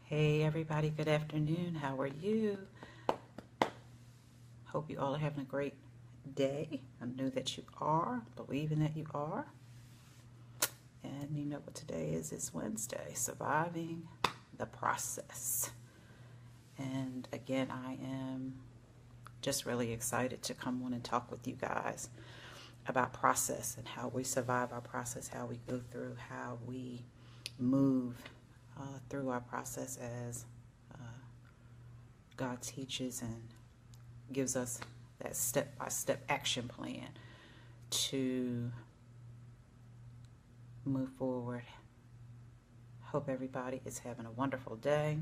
Hey everybody, good afternoon. How are you? Hope you all are having a great day. I know that you are, believing that you are. And you know what today is? It's Wednesday, surviving the process. And again, I am just really excited to come on and talk with you guys about process and how we survive our process, how we go through, how we move through our process as God teaches and gives us that step-by-step action plan to move forward. Hope everybody is having a wonderful day.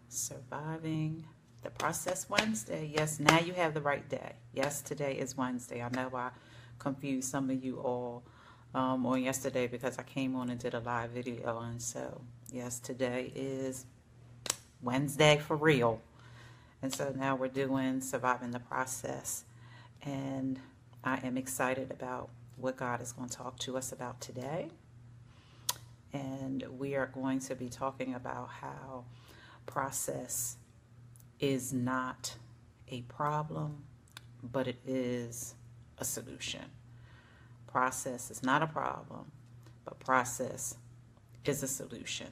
Surviving the process Wednesday. Yes, now you have the right day. Yes, today is Wednesday. I know I confused some of you all on yesterday because I came on and did a live video, and so yes, today is Wednesday for real. And so now we're doing surviving the process, and I am excited about what God is going to talk to us about today. And we are going to be talking about how process is not a problem, but it is a solution. Process is not a problem, but process is a solution.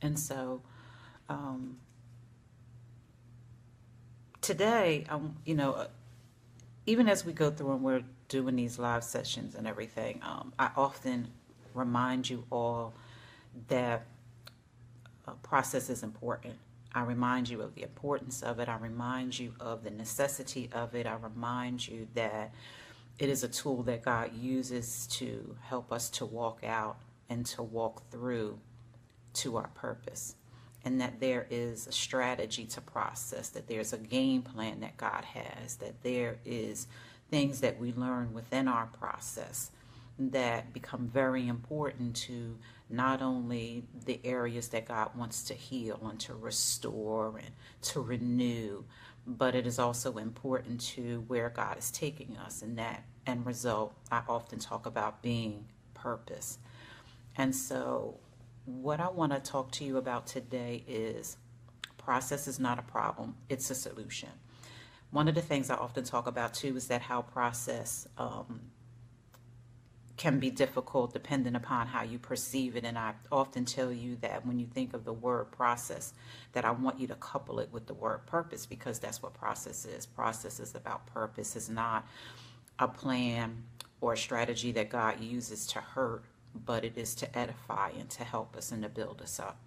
And so today, even as we go through and we're doing these live sessions and everything, I often remind you all that process is important. I remind you of the importance of it. I remind you of the necessity of it. I remind you that it is a tool that God uses to help us to walk out and to walk through to our purpose. And that there is a strategy to process, that there's a game plan that God has, that there is things that we learn within our process that become very important to not only the areas that God wants to heal and to restore and to renew, but it is also important to where God is taking us. And that end result, I often talk about being purpose. And so what I want to talk to you about today is process is not a problem, it's a solution. One of the things I often talk about too is that how process can be difficult depending upon how you perceive it. And I often tell you that when you think of the word process, that I want you to couple it with the word purpose, because that's what process is. Process is about purpose. It's not a plan or a strategy that God uses to hurt, but it is to edify and to help us and to build us up.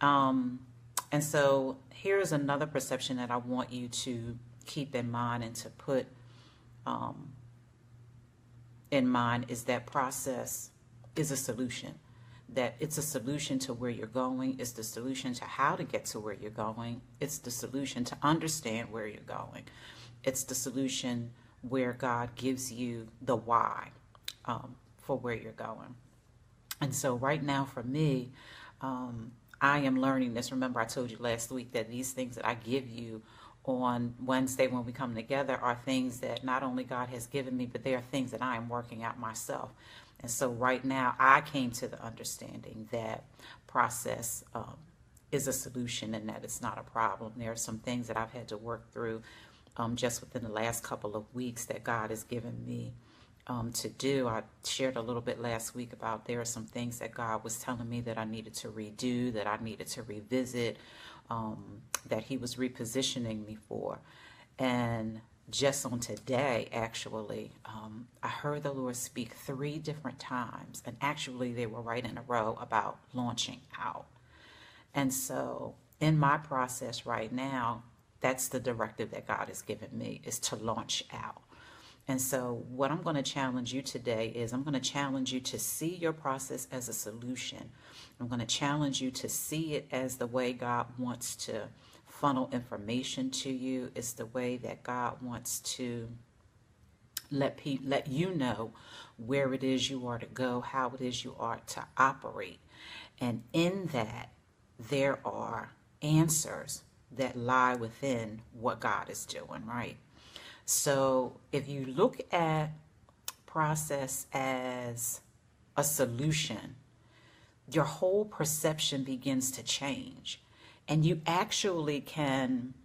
And so here's another perception that I want you to keep in mind and to put in mind, is that process is a solution. That it's a solution to where you're going. It's the solution to how to get to where you're going. It's the solution to understand where you're going. It's the solution where God gives you the why for where you're going. And so right now for me, I am learning this. Remember, I told you last week that these things that I give you on Wednesday when we come together are things that not only God has given me, but they are things that I am working out myself. And so right now I came to the understanding that process is a solution and that it's not a problem. There are some things that I've had to work through just within the last couple of weeks that God has given me to do. I shared a little bit last week about there are some things that God was telling me that I needed to redo, that I needed to revisit, that he was repositioning me for. And just on today, actually, I heard the Lord speak 3 different times, and actually they were right in a row, about launching out. And so in my process right now, that's the directive that God has given me, is to launch out. And so what I'm going to challenge you today is I'm going to challenge you to see your process as a solution. I'm going to challenge you to see it as the way God wants to funnel information to you. It's the way that God wants to let you know where it is you are to go, how it is you are to operate. And in that, there are answers that lie within what God is doing, right? So if you look at process as a solution, your whole perception begins to change. And you actually can,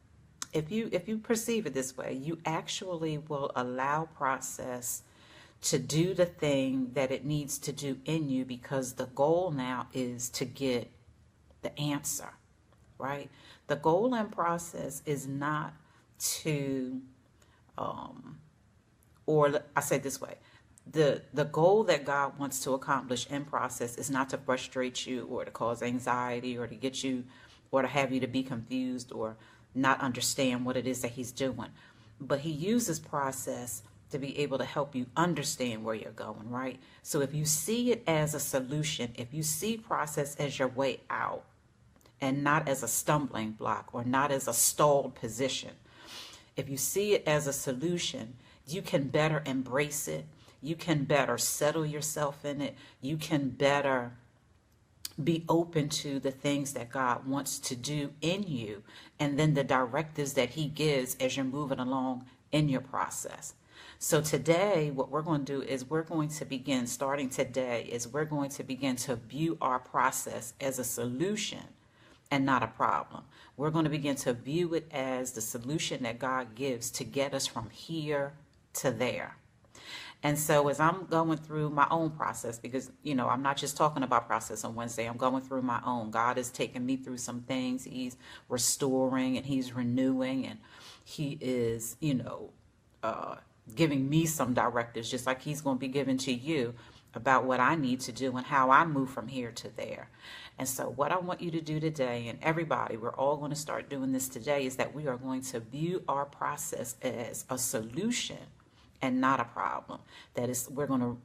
if you perceive it this way, you actually will allow process to do the thing that it needs to do in you, because the goal now is to get the answer, right? The goal in process is not to, or I say it this way, the goal that God wants to accomplish in process is not to frustrate you or to cause anxiety or to get you or to have you to be confused or not understand what it is that he's doing. But he uses process to be able to help you understand where you're going, right? So if you see it as a solution, if you see process as your way out and not as a stumbling block or not as a stalled position, if you see it as a solution, you can better embrace it. You can better settle yourself in it. You can better be open to the things that God wants to do in you, and then the directives that he gives as you're moving along in your process. So today, what we're going to do is we're going to begin, starting today, is we're going to begin to view our process as a solution and not a problem. We're going to begin to view it as the solution that God gives to get us from here to there. And so as I'm going through my own process, because, I'm not just talking about process on Wednesday, I'm going through my own. God is taking me through some things. He's restoring and he's renewing, and he is, giving me some directives, just like he's going to be giving to you about what I need to do and how I move from here to there. And so what I want you to do today, and everybody, we're all going to start doing this today, is that we are going to view our process as a solution and not a problem. That is, we're going to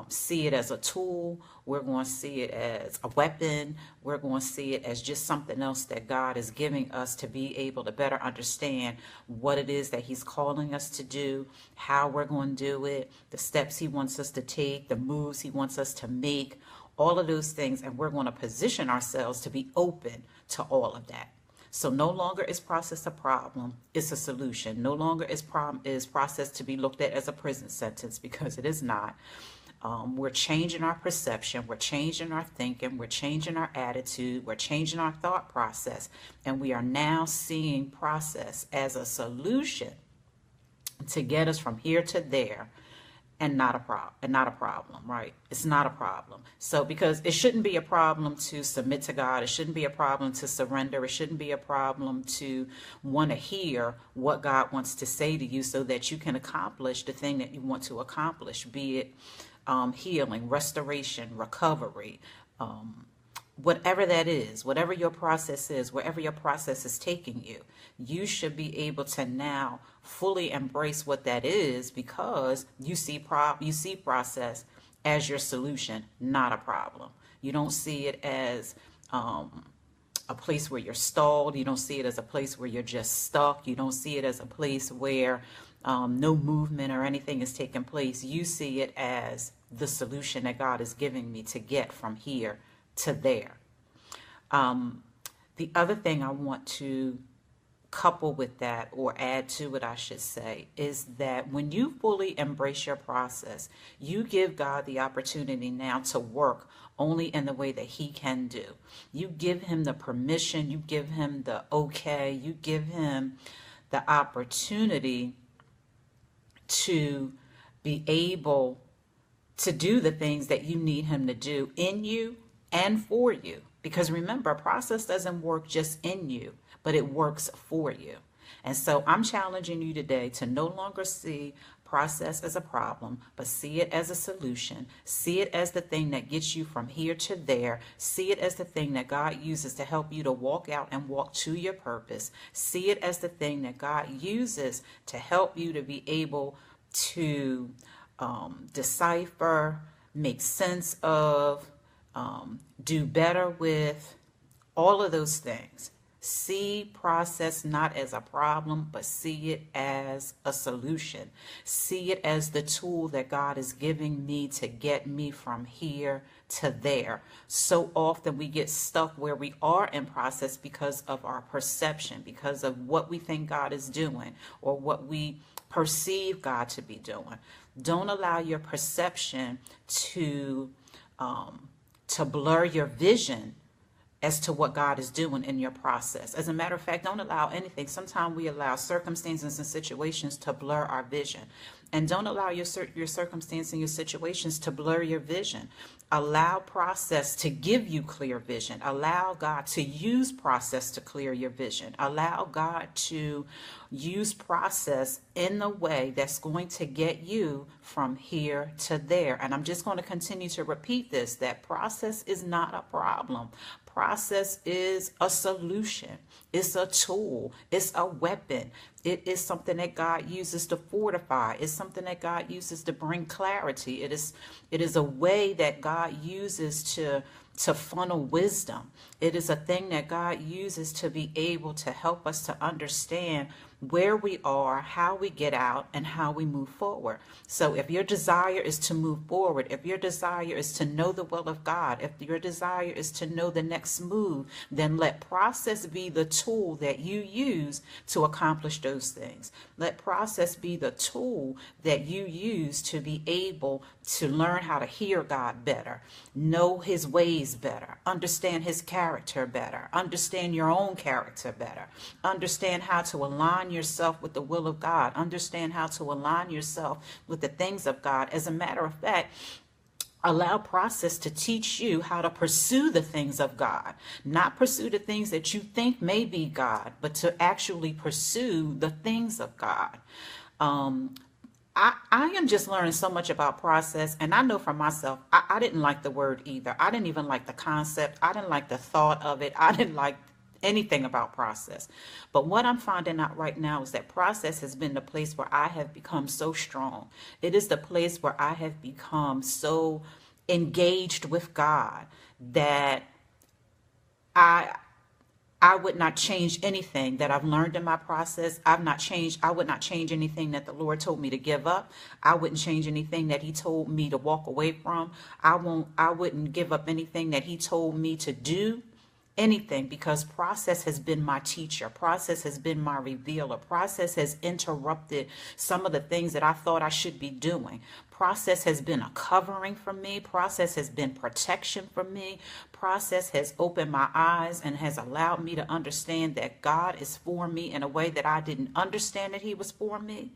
see it as a tool. We're going to see it as a weapon. We're going to see it as just something else that God is giving us to be able to better understand what it is that he's calling us to do, how we're going to do it, the steps he wants us to take, the moves he wants us to make, all of those things. And we're going to position ourselves to be open to all of that. So no longer is process a problem, it's a solution. No longer is process to be looked at as a prison sentence, because it is not. We're changing our perception, we're changing our thinking, we're changing our attitude, we're changing our thought process, and we are now seeing process as a solution to get us from here to there, and not a problem, right? It's not a problem. So because it shouldn't be a problem to submit to God, it shouldn't be a problem to surrender, it shouldn't be a problem to want to hear what God wants to say to you so that you can accomplish the thing that you want to accomplish, be it healing, restoration, recovery, whatever that is, whatever your process is, wherever your process is taking you, you should be able to now fully embrace what that is, because you see process as your solution, not a problem. You don't see it as a place where you're stalled. You don't see it as a place where you're just stuck. You don't see it as a place where no movement or anything is taking place. You see it as the solution that God is giving me to get from here to there. The other thing I want to couple with that, or add to it, I should say, is that when you fully embrace your process, you give God the opportunity now to work only in the way that he can do. You give him the permission, you give him the okay, you give him the opportunity to be able to do the things that you need him to do in you and for you. Because remember, a process doesn't work just in you, but it works for you. And so I'm challenging you today to no longer see process as a problem, but see it as a solution. See it as the thing that gets you from here to there. See it as the thing that God uses to help you to walk out and walk to your purpose. See it as the thing that God uses to help you to be able to decipher, make sense of, do better with, all of those things. See process not as a problem, but see it as a solution. See it as the tool that God is giving me to get me from here to there. So often we get stuck where we are in process because of our perception, because of what we think God is doing, or what we perceive God to be doing. Don't allow your perception to blur your vision as to what God is doing in your process. As a matter of fact, don't allow anything. Sometimes we allow circumstances and situations to blur our vision. And don't allow your circumstance and your situations to blur your vision. Allow process to give you clear vision. Allow God to use process to clear your vision. Allow God to use process in the way that's going to get you from here to there. And I'm just going to continue to repeat this, that process is not a problem. Process is a solution. It's a tool. It's a weapon. It is something that God uses to fortify. It's something that God uses to bring clarity. It is a way that God uses to funnel wisdom. It is a thing that God uses to be able to help us to understand where we are, how we get out, and how we move forward. So if your desire is to move forward, if your desire is to know the will of God, if your desire is to know the next move, then let process be the tool that you use to accomplish those things. Let process be the tool that you use to be able to learn how to hear God better, know his ways better, understand his character better, understand your own character better, understand how to align yourself with the will of God, understand how to align yourself with the things of God. As a matter of fact, allow process to teach you how to pursue the things of God, not pursue the things that you think may be God, but to actually pursue the things of God. I am just learning so much about process, and I know for myself, I didn't like the word either. I didn't even like the concept. I didn't like the thought of it. I didn't like anything about process. But what I'm finding out right now is that process has been the place where I have become so strong. It is the place where I have become so engaged with God that I would not change anything that I've learned in my process. I would not change anything that the Lord told me to give up. I wouldn't change anything that he told me to walk away from. I wouldn't give up anything that he told me to do. Anything, because process has been my teacher. Process has been my revealer. Process has interrupted some of the things that I thought I should be doing. Process has been a covering for me. Process has been protection for me. Process has opened my eyes and has allowed me to understand that God is for me in a way that I didn't understand that he was for me.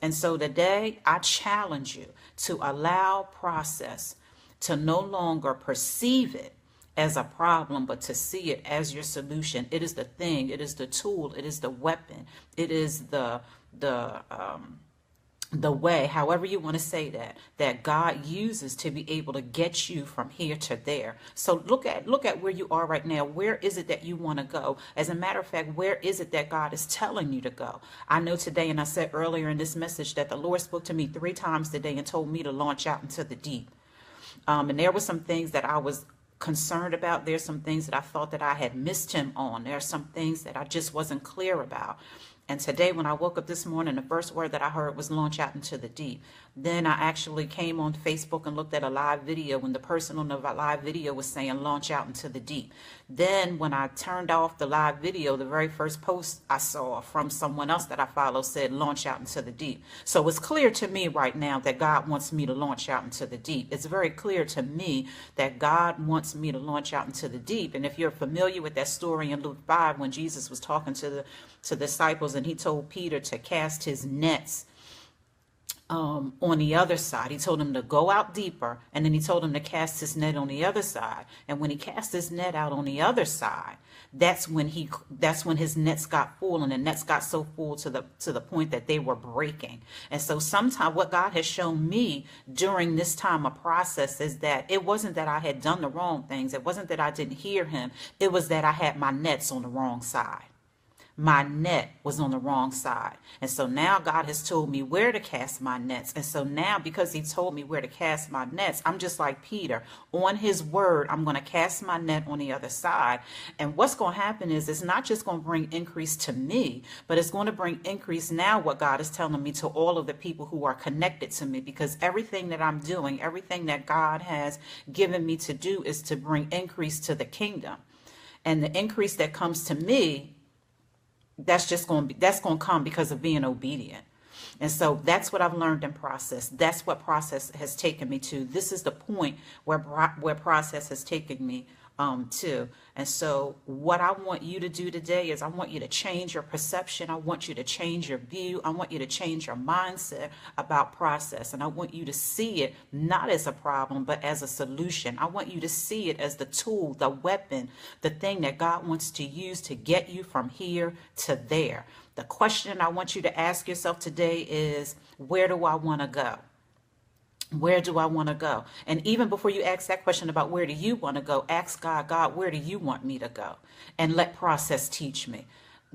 And so today I challenge you to allow process to no longer perceive it as a problem, but to see it as your solution. It is the thing, it is the tool, it is the weapon, it is the way, however you want to say that God uses to be able to get you from here to there. So look at where you are right now. Where is it that you want to go? As a matter of fact, where is it that God is telling you to go? I know today, and I said earlier in this message, that the Lord spoke to me 3 times today and told me to launch out into the deep. And there were some things that I was concerned about. There's some things that I thought that I had missed him on. There are some things that I just wasn't clear about. And today when I woke up this morning, the first word that I heard was launch out into the deep. Then I actually came on Facebook and looked at a live video when the person on the live video was saying launch out into the deep. Then when I turned off the live video, the very first post I saw from someone else that I follow said launch out into the deep. So it's clear to me right now that God wants me to launch out into the deep. It's very clear to me that God wants me to launch out into the deep. And if you're familiar with that story in Luke 5, when Jesus was talking to the disciples and he told Peter to cast his nets on the other side. He told him to go out deeper, and then he told him to cast his net on the other side. And when he cast his net out on the other side, that's when his nets got full, and the nets got so full to the point that they were breaking. And so sometimes what God has shown me during this time of process is that it wasn't that I had done the wrong things. It wasn't that I didn't hear him. It was that I had my nets on the wrong side. My net was on the wrong side. And so now God has told me where to cast my nets. And so now, because he told me where to cast my nets, I'm just like Peter. On his word, I'm going to cast my net on the other side. And what's going to happen is it's not just going to bring increase to me, but it's going to bring increase now, what God is telling me, to all of the people who are connected to me. Because everything that I'm doing, everything that God has given me to do is to bring increase to the kingdom. And the increase that comes to me, that's going to come because of being obedient. And so that's what I've learned in process. That's what process has taken me to. This is the point where process has taken me to. And so what I want you to do today is I want you to change your perception. I want you to change your view. I want you to change your mindset about process. And I want you to see it not as a problem, but as a solution. I want you to see it as the tool, the weapon, the thing that God wants to use to get you from here to there. The question I want you to ask yourself today is, where do I want to go? Where do I want to go? And even before you ask that question about where do you want to go, ask God, God, where do you want me to go? And let process teach me.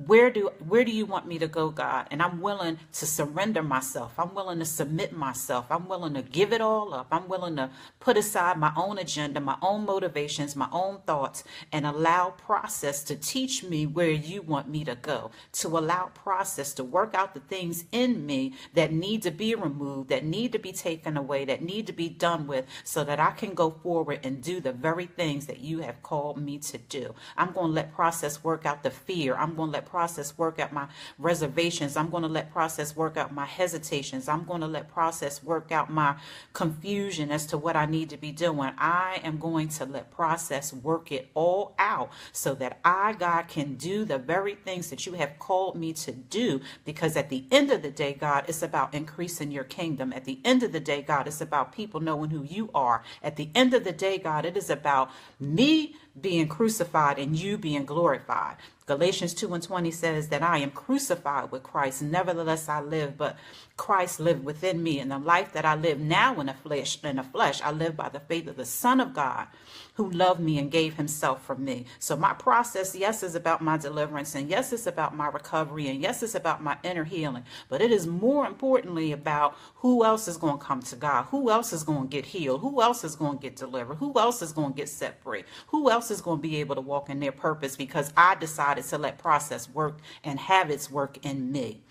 Where do you want me to go, God? And I'm willing to surrender myself. I'm willing to submit myself. I'm willing to give it all up. I'm willing to put aside my own agenda, my own motivations, my own thoughts, and allow process to teach me where you want me to go, to allow process to work out the things in me that need to be removed, that need to be taken away, that need to be done with, so that I can go forward and do the very things that you have called me to do. I'm going to let process work out the fear. I'm going to let process work out my reservations. I'm going to let process work out my hesitations. I'm going to let process work out my confusion as to what I need to be doing. I am going to let process work it all out so that I, God, can do the very things that you have called me to do. Because at the end of the day, God, it's about increasing your kingdom. At the end of the day, God, it's about people knowing who you are. At the end of the day, God, it is about me being crucified and you being glorified. Galatians 2:20 says that I am crucified with Christ. Nevertheless, I live, but Christ lived within me. And the life that I live now in the flesh, I live by the faith of the Son of God who loved me and gave himself for me. So my process, yes, is about my deliverance. And yes, it's about my recovery. And yes, it's about my inner healing. But it is more importantly about who else is going to come to God. Who else is going to get healed? Who else is going to get delivered? Who else is going to get set free? Who else is going to be able to walk in their purpose because I decided to let process work and have its work in me.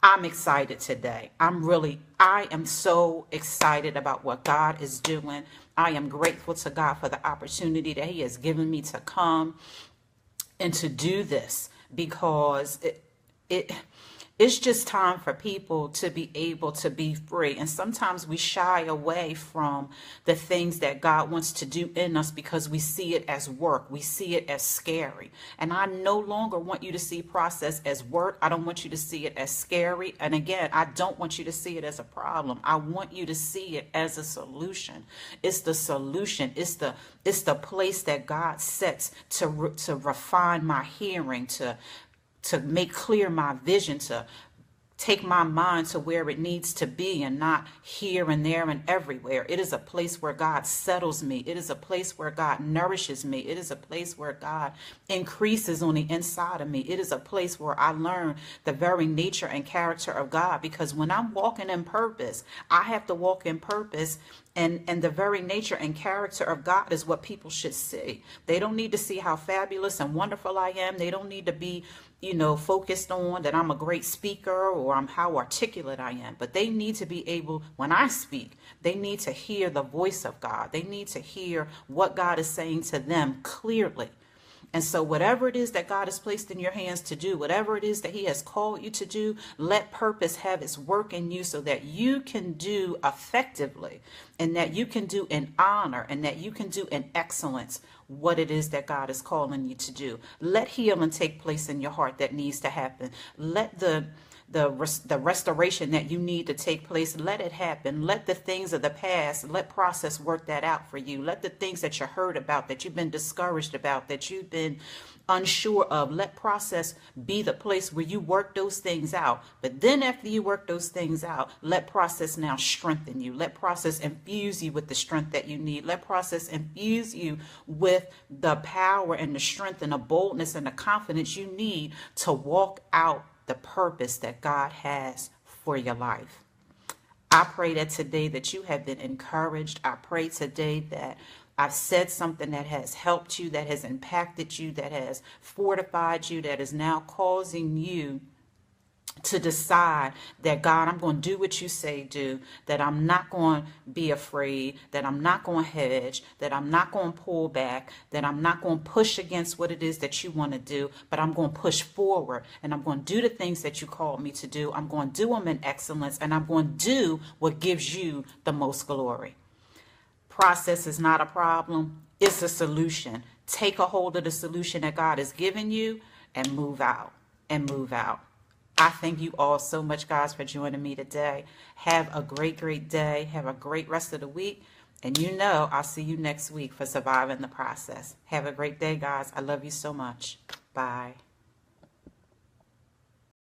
I'm excited today. I am so excited about what God is doing. I am grateful to God for the opportunity that he has given me to come and to do this, because it's just time for people to be able to be free. And sometimes we shy away from the things that God wants to do in us because we see it as work. We see it as scary. And I no longer want you to see process as work. I don't want you to see it as scary. And again, I don't want you to see it as a problem. I want you to see it as a solution. It's the solution. It's the place that God sets to refine my hearing, to make clear my vision, to take my mind to where it needs to be and not here and there and everywhere. It is a place where God settles me. It is a place where God nourishes me. It is a place where God increases on the inside of me. It is a place where I learn the very nature and character of God, because when I'm walking in purpose, I have to walk in purpose. And the very nature and character of God is what people should see. They don't need to see how fabulous and wonderful I am. They don't need to be, focused on that I'm a great speaker or I'm how articulate I am. But they need to be able, when I speak, they need to hear the voice of God. They need to hear what God is saying to them clearly. And so whatever it is that God has placed in your hands to do, whatever it is that he has called you to do, let purpose have its work in you so that you can do effectively, and that you can do in honor, and that you can do in excellence what it is that God is calling you to do. Let healing take place in your heart that needs to happen. Let the restoration that you need to take place, let it happen. Let the things of the past, let process work that out for you. Let the things that you heard about, that you've been discouraged about, that you've been unsure of, let process be the place where you work those things out. But then after you work those things out, let process now strengthen you. Let process infuse you with the strength that you need. Let process infuse you with the power and the strength and the boldness and the confidence you need to walk out the purpose that God has for your life. I pray that today that you have been encouraged. I pray today that I've said something that has helped you, that has impacted you, that has fortified you, that is now causing you to decide that, God, I'm going to do what you say do, that I'm not going to be afraid, that I'm not going to hedge, that I'm not going to pull back, that I'm not going to push against what it is that you want to do, but I'm going to push forward, and I'm going to do the things that you called me to do. I'm going to do them in excellence, and I'm going to do what gives you the most glory. Process is not a problem. It's a solution. Take a hold of the solution that God has given you and move out and move out. I thank you all so much, guys, for joining me today. Have a great, great day. Have a great rest of the week. And I'll see you next week for Surviving the Process. Have a great day, guys. I love you so much. Bye.